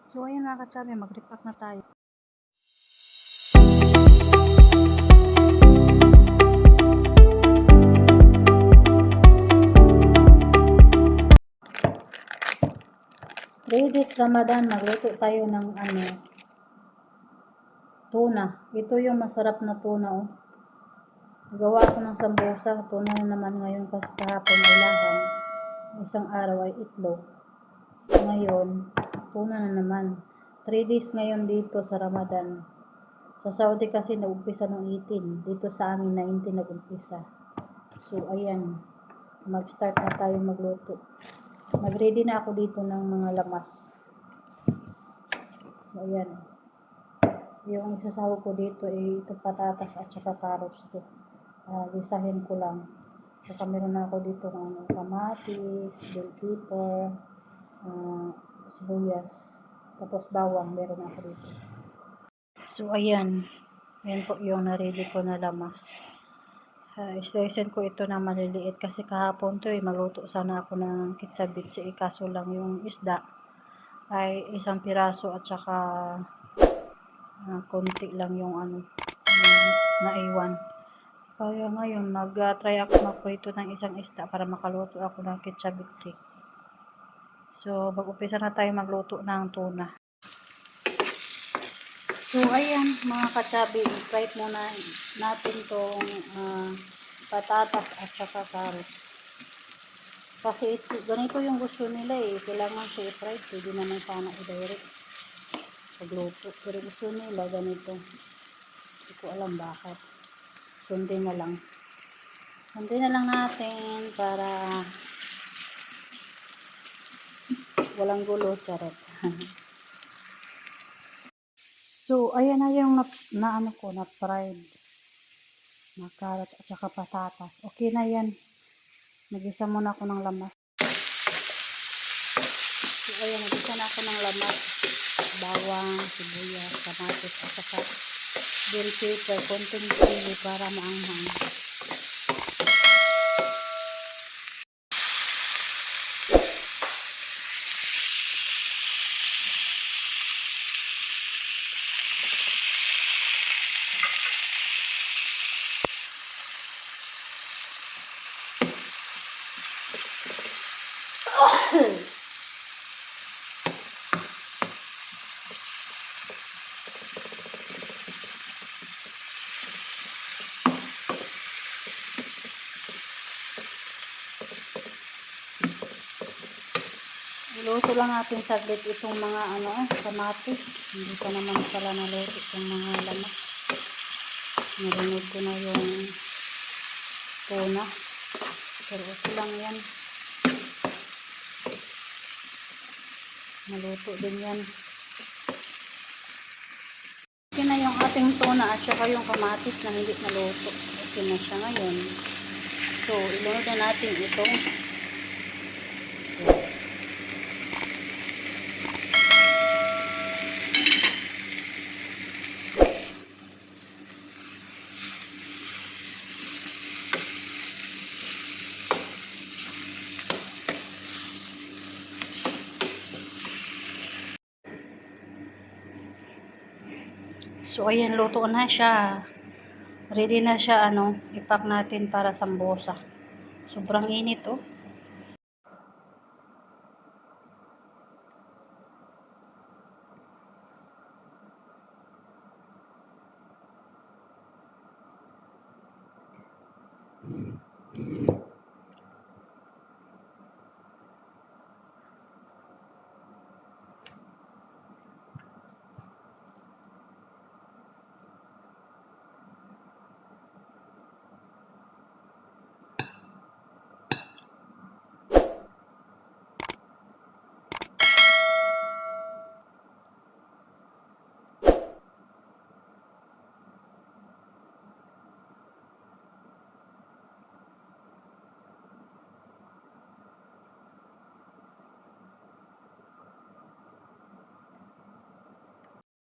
So ayun mga ka-chubby, mag-repack na tayo. This Ramadan, magluto tayo ng tuna. Ito yung masarap na tuna, oh. Gawa ko ng sambusa. Tuna na naman ngayon kasi kahapon ay lahang. Isang araw ay itlog. Ngayon, tuna na naman. 3 days ngayon dito sa Ramadan. Sa Saudi kasi nag-umpisa ng 18. Dito sa amin 19 nag-umpisa. So ayan, mag-start na tayo magluto. Mag-ready na ako dito ng mga lamas. So ayan. Yung isasahog ko dito ay ito patatas at saka carrots to. Gisahin ko lang. Saka meron na ako dito ng kamatis, bell pepper, sibuyas, tapos bawang meron na ako dito. So ayan. Ayan po yung na-ready ko na lamas. Slicein ko ito na maliliit kasi kahapon to magluto sana ako ng kitsabitsi, kaso lang yung isda ay isang piraso at saka konti lang yung naiwan. Kaya ngayon mag-try ako magprito ng isang isda para makaluto ako ng kitsabitsi. So mag-upisa na tayo magluto ng tuna. So ayan mga ka-chubby, i-fry muna natin tong patatas at saka carrots. Kasi ganito yung gusto nila kailangan siya i-fry, pwede naman sana i-direct pagluto. Pero gusto nila ganito. Hindi ko alam bakit. Sundin na lang. Sundin na lang natin para walang gulo, charot. So, ayan na yung na-fried na carrot at saka patatas. Okay na yan. Nag-isa muna ako ng lamas. So, ayan, nag-isa na ako ng lamas. Bawang, sibuyas, kamatis at saka bell pepper, konting chili para maanghang. Iluto lang natin saglit itong mga kamatis. Hindi pa naman pala naluto itong mga lamas. Narinig ko na yung tuna. Pero okay lang yan. Naluto din yan. Okay na yung ating tuna at saka yung kamatis na hindi naluto. Okay na siya ngayon. So, ilunod na natin itong So, ayan, luto na siya. Ready na siya, ipack natin para sambosa. Sobrang init, oh.